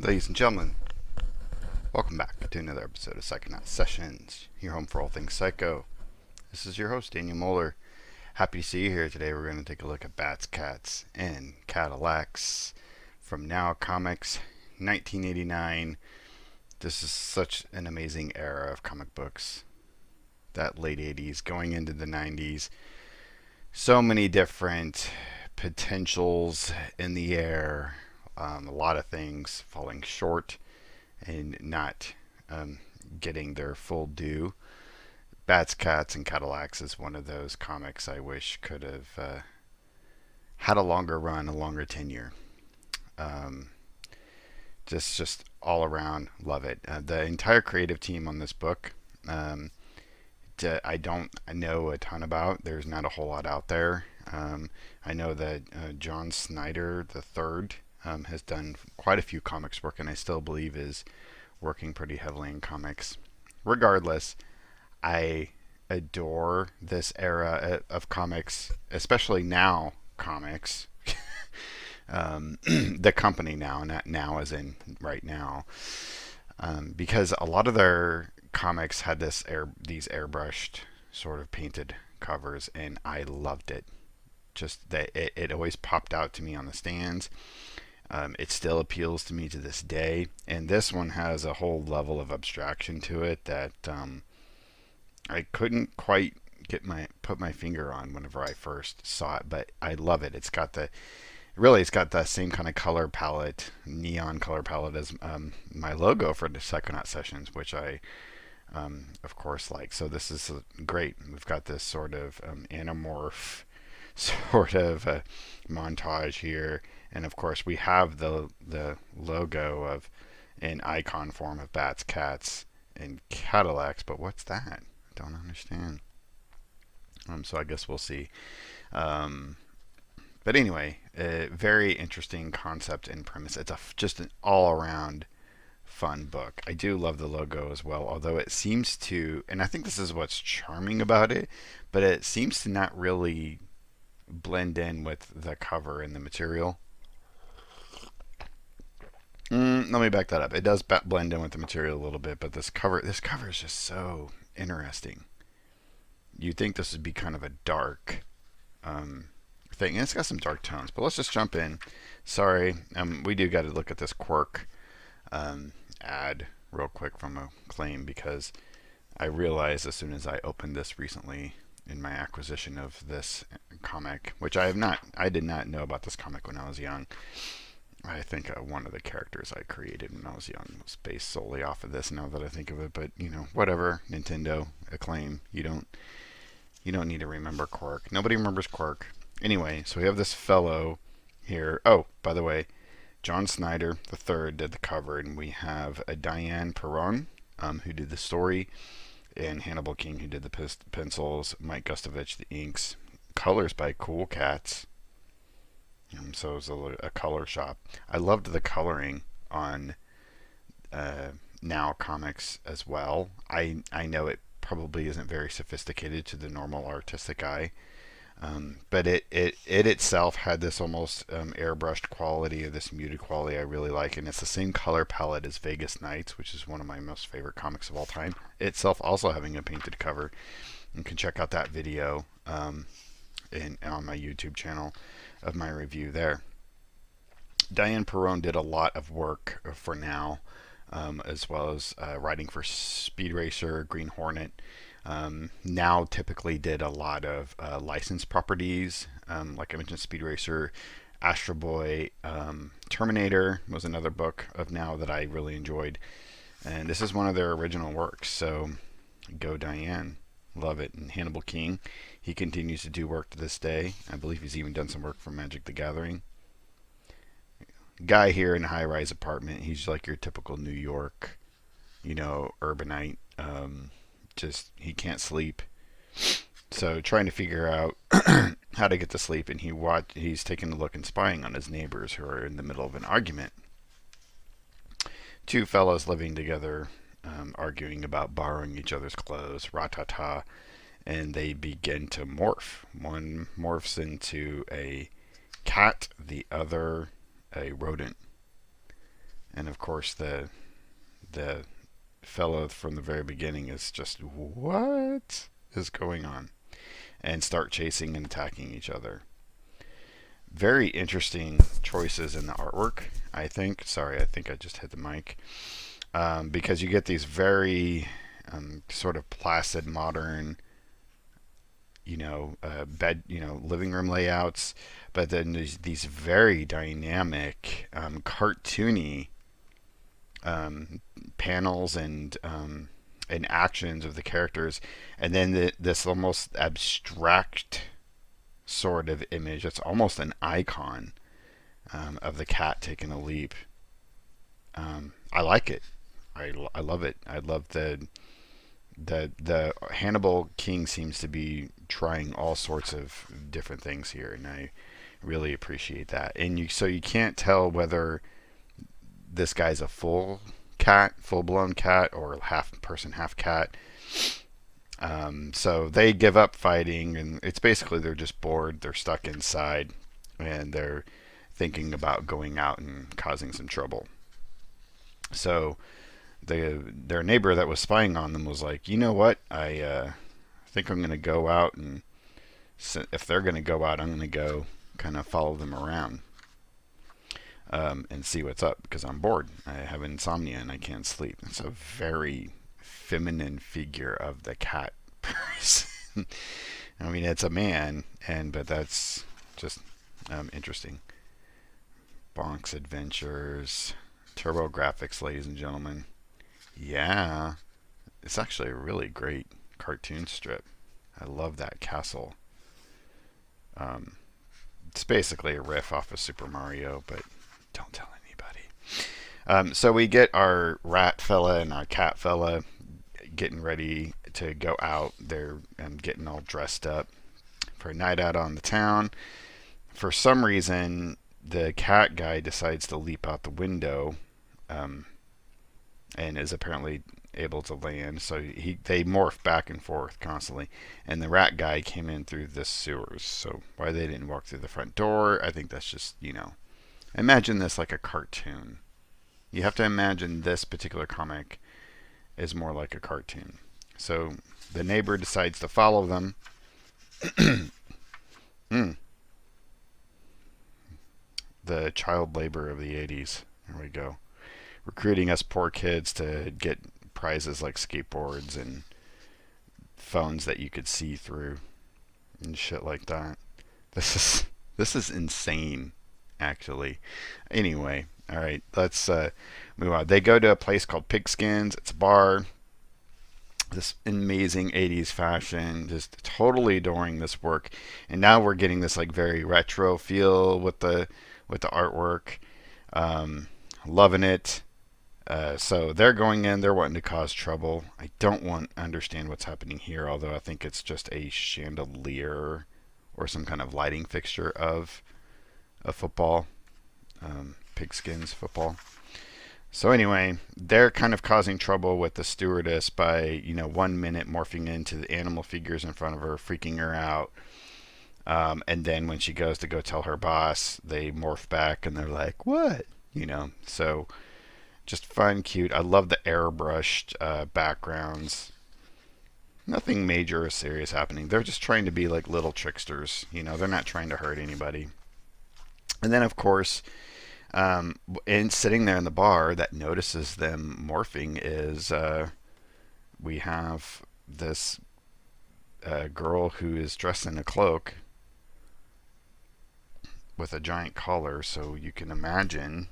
Ladies and gentlemen, welcome back to another episode of Psychonaut Sessions, your home for all things psycho. This is your host, Daniel Moeller. Happy to see you here today. We're going to take a look at Bats, Cats, and CADILLACS from Now Comics, 1989. This is such an amazing era of comic books. That late 80s, going into the 90s. So many different potentials in the air. A lot of things falling short and not getting their full due. Bats, Cats, and CADILLACS is one of those comics I wish could have had a longer run, a longer tenure. Just all around love it. The entire creative team on this book, I don't know a ton about. There's not a whole lot out there. I know that John Snyder III has done quite a few comics work, and I still believe is working pretty heavily in comics. Regardless, I adore this era of comics, especially Now Comics. The company Now, not now as in right now, because a lot of their comics had these airbrushed sort of painted covers, and I loved it. Just that it always popped out to me on the stands. It still appeals to me to this day, and this one has a whole level of abstraction to it that I couldn't quite put my finger on whenever I first saw it, but I love it. It's got the same kind of color palette, neon color palette as my logo for the Psychonaut Sessions, which I of course like. So this is great. We've got this sort of anamorph sort of montage here, and of course we have the logo of an icon form of Bats, Cats, and CADILLACS, but what's that? I don't understand. So I guess we'll see. But anyway, a very interesting concept and premise. It's just an all-around fun book. I do love the logo as well, although it seems to, and I think this is what's charming about it, but it seems to not really blend in with the cover and the material. Let me back that up. It does blend in with the material a little bit, but this cover is just so interesting. You'd think this would be kind of a dark thing, and it's got some dark tones. But let's just jump in. Sorry, we do got to look at this quirk ad real quick from Acclaim, because I realized as soon as I opened this recently in my acquisition of this comic, which I did not know about this comic when I was young. I think one of the characters I created when I was young was based solely off of this, now that I think of it. But whatever. Nintendo, Acclaim, you don't need to remember Quirk. Nobody remembers Quirk. Anyway, so we have this fellow here. Oh, by the way, John Snyder III did the cover, and we have a Diane Perron, who did the story, and Hannibal King, who did the pencils, Mike Gustovich, the inks, colors by Cool Cats. So it was a color shop. I loved the coloring on Now Comics as well. I know it probably isn't very sophisticated to the normal artistic eye, but it itself had this almost airbrushed quality, or this muted quality I really like, and it's the same color palette as Vegas Nights, which is one of my most favorite comics of all time. Itself also having a painted cover. You can check out that video on my YouTube channel of my review there. Diane Perron did a lot of work for Now, as well as writing for Speed Racer, Green Hornet. Now typically did a lot of licensed properties, like I mentioned, Speed Racer, Astro Boy, Terminator was another book of Now that I really enjoyed, and this is one of their original works. So go Diane, love it. And Hannibal King, he continues to do work to this day. I believe he's even done some work for Magic the Gathering. Guy here in a high-rise apartment. He's like your typical New York, urbanite. Just he can't sleep, so trying to figure out how to get to sleep, and he's taking a look and spying on his neighbors who are in the middle of an argument. Two fellows living together, arguing about borrowing each other's clothes, ra-ta-ta, and they begin to morph. One morphs into a cat, the other a rodent. And of course, the fellow from the very beginning is just, what is going on? And start chasing and attacking each other. Very interesting choices in the artwork, I think. Sorry, I think I just hit the mic. Because you get these very sort of placid, modern, living room layouts, but then there's these very dynamic, cartoony panels and actions of the characters, and then this almost abstract sort of image. It's almost an icon of the cat taking a leap. I like it. I love it. I love the Hannibal King seems to be trying all sorts of different things here, and I really appreciate that. And you can't tell whether this guy's a full blown cat, or half person, half cat. So they give up fighting, and it's basically they're just bored. They're stuck inside, and they're thinking about going out and causing some trouble. So their neighbor that was spying on them was like, you know what? I think I'm going to go out, and if they're going to go out, I'm going to go kind of follow them around and see what's up, because I'm bored. I have insomnia and I can't sleep. It's a very feminine figure of the cat person. I mean, it's a man, but that's just interesting. Bonk's Adventures, Turbo Graphics, ladies and gentlemen. Yeah, it's actually a really great cartoon strip. I love that castle. It's basically a riff off of Super Mario, but don't tell anybody. So we get our rat fella and our cat fella getting ready to go out. They're getting all dressed up for a night out on the town. For some reason, the cat guy decides to leap out the window, and is apparently able to land. So they morph back and forth constantly. And the rat guy came in through the sewers. So why they didn't walk through the front door, I think that's just, imagine this like a cartoon. You have to imagine this particular comic is more like a cartoon. So the neighbor decides to follow them. The child labor of the 80s. There we go. Recruiting us poor kids to get prizes like skateboards and phones that you could see through and shit like that. This is insane, actually. Anyway, all right, let's move on. They go to a place called Pigskins. It's a bar. This amazing 80s fashion, just totally adoring this work. And now we're getting this like very retro feel with the artwork. Loving it. So they're going in, they're wanting to cause trouble. I don't understand what's happening here, although I think it's just a chandelier or some kind of lighting fixture of a football, Pigskins football. So anyway, they're kind of causing trouble with the stewardess by, 1 minute morphing into the animal figures in front of her, freaking her out. And then when she goes to go tell her boss, they morph back and they're like, what? So just fun, cute. I love the airbrushed backgrounds. Nothing major or serious happening. They're just trying to be like little tricksters. They're not trying to hurt anybody. And then, of course, and sitting there in the bar that notices them morphing is we have this girl who is dressed in a cloak with a giant collar, so you can imagine,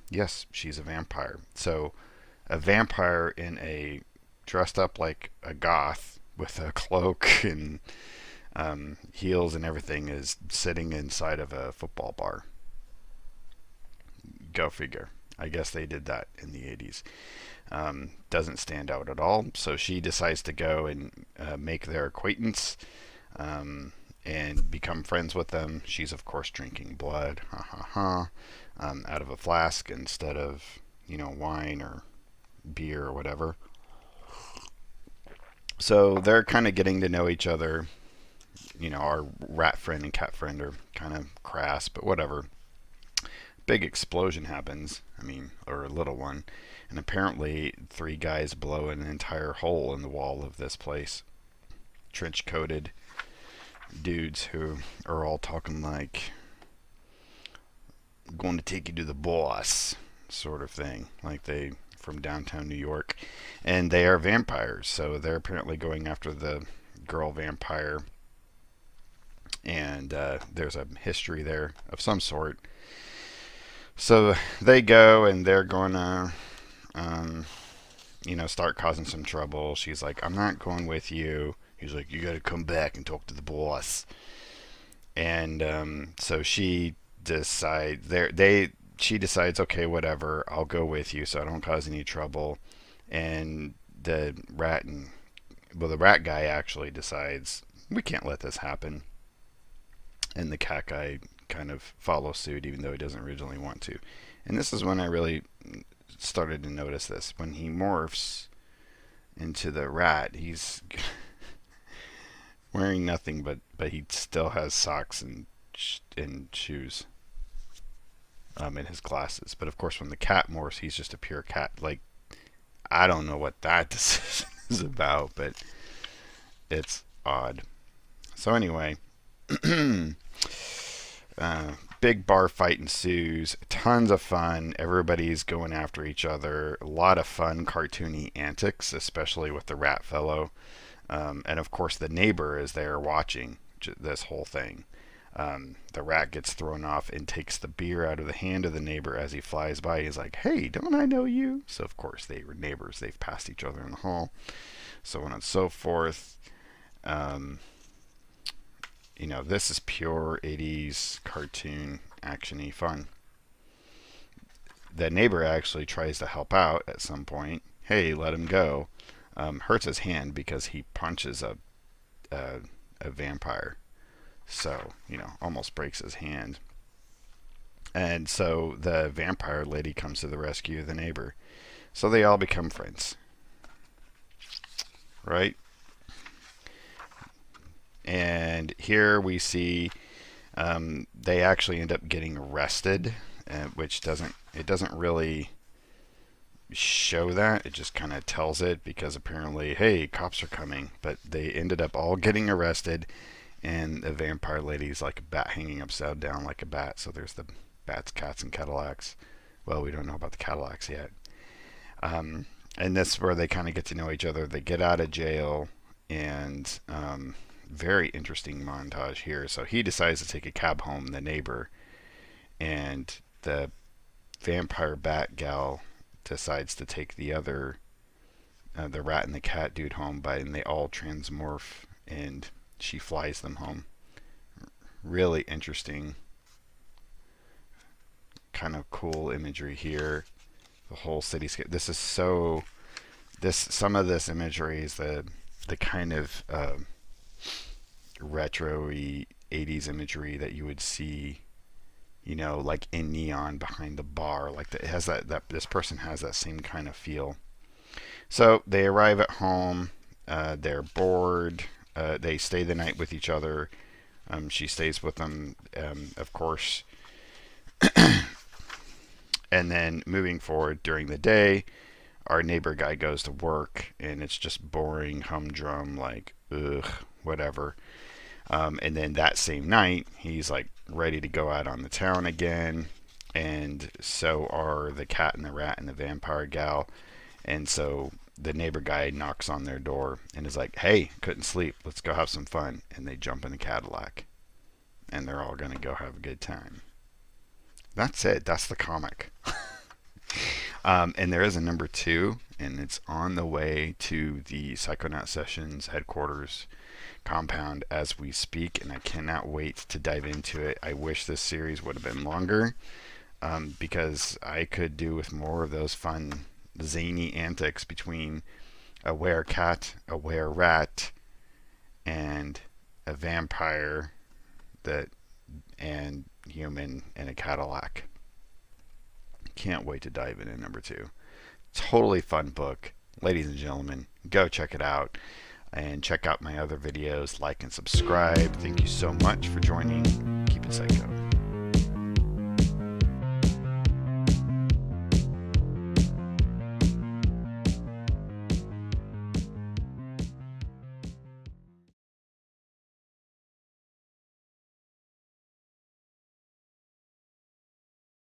yes, she's a vampire. So a vampire dressed up like a goth with a cloak and heels and everything is sitting inside of a football bar. Go figure. I guess they did that in the 80s. Doesn't stand out at all. So she decides to go and make their acquaintance and become friends with them. She's, of course, drinking blood, out of a flask instead of, wine or beer or whatever. So they're kind of getting to know each other. Our rat friend and cat friend are kind of crass, but whatever. big explosion happens. Or a little one. And apparently 3 guys blow an entire hole in the wall of this place. Trench coated dudes who are all talking like, going to take you to the boss sort of thing, like they from downtown New York. And they are vampires, so they're apparently going after the girl vampire, and there's a history there of some sort. So they go, and they're going to start causing some trouble. She's like, I'm not going with you. He's like, you got to come back and talk to the boss. And so she decides, she decides, okay, whatever, I'll go with you so I don't cause any trouble. And the rat guy actually decides, we can't let this happen. And the cat guy kind of follows suit, even though he doesn't originally want to. And this is when I really started to notice this. When he morphs into the rat, he's wearing nothing, but he still has socks and shoes, and his glasses. But of course, when the cat morphs, he's just a pure cat. Like, I don't know what that decision is about, but it's odd. So anyway, big bar fight ensues. Tons of fun. Everybody's going after each other. A lot of fun, cartoony antics, especially with the rat fellow. And of course, the neighbor is there watching this whole thing. The rat gets thrown off and takes the beer out of the hand of the neighbor as he flies by. He's like, hey, don't I know you? So of course they were neighbors. They've passed each other in the hall. So on and so forth. This is pure 80s cartoon actiony fun. The neighbor actually tries to help out at some point. Hey, let him go. Hurts his hand because he punches a vampire. So, almost breaks his hand. And so the vampire lady comes to the rescue of the neighbor. So they all become friends. Right? And here we see they actually end up getting arrested, which doesn't really show that. It just kind of tells it, because apparently, hey, cops are coming. But they ended up all getting arrested, and the vampire lady's like a bat hanging upside down like a bat. So there's the bats, cats, and CADILLACS. Well, we don't know about the CADILLACS yet. And this is where they kind of get to know each other. They get out of jail, and very interesting montage here. So he decides to take a cab home, the neighbor, and the vampire bat gal decides to take the other, the rat and the cat dude home, and they all transmorph, and she flies them home. Really interesting, kind of cool imagery here. The whole cityscape. Some of this imagery is the kind of retro-y 80s imagery that you would see, like in neon behind the bar. Like it has that this person has that same kind of feel. So they arrive at home. They're bored. They stay the night with each other. She stays with them, of course. And then moving forward during the day, our neighbor guy goes to work, and it's just boring, humdrum, like, ugh, whatever. And then that same night, he's like ready to go out on the town again. And so are the cat and the rat and the vampire gal. And so the neighbor guy knocks on their door and is like, hey, couldn't sleep. Let's go have some fun. And they jump in a Cadillac. And they're all going to go have a good time. That's it. That's the comic. And there is a number 2, and it's on the way to the Psychonaut Sessions headquarters compound as we speak, and I cannot wait to dive into it. I wish this series would have been longer, because I could do with more of those fun, zany antics between a werecat, a were-rat, and a vampire and human in a Cadillac. Can't wait to dive into number 2. Totally fun book. Ladies and gentlemen, go check it out. And check out my other videos. Like and subscribe. Thank you so much for joining. Keep it psycho.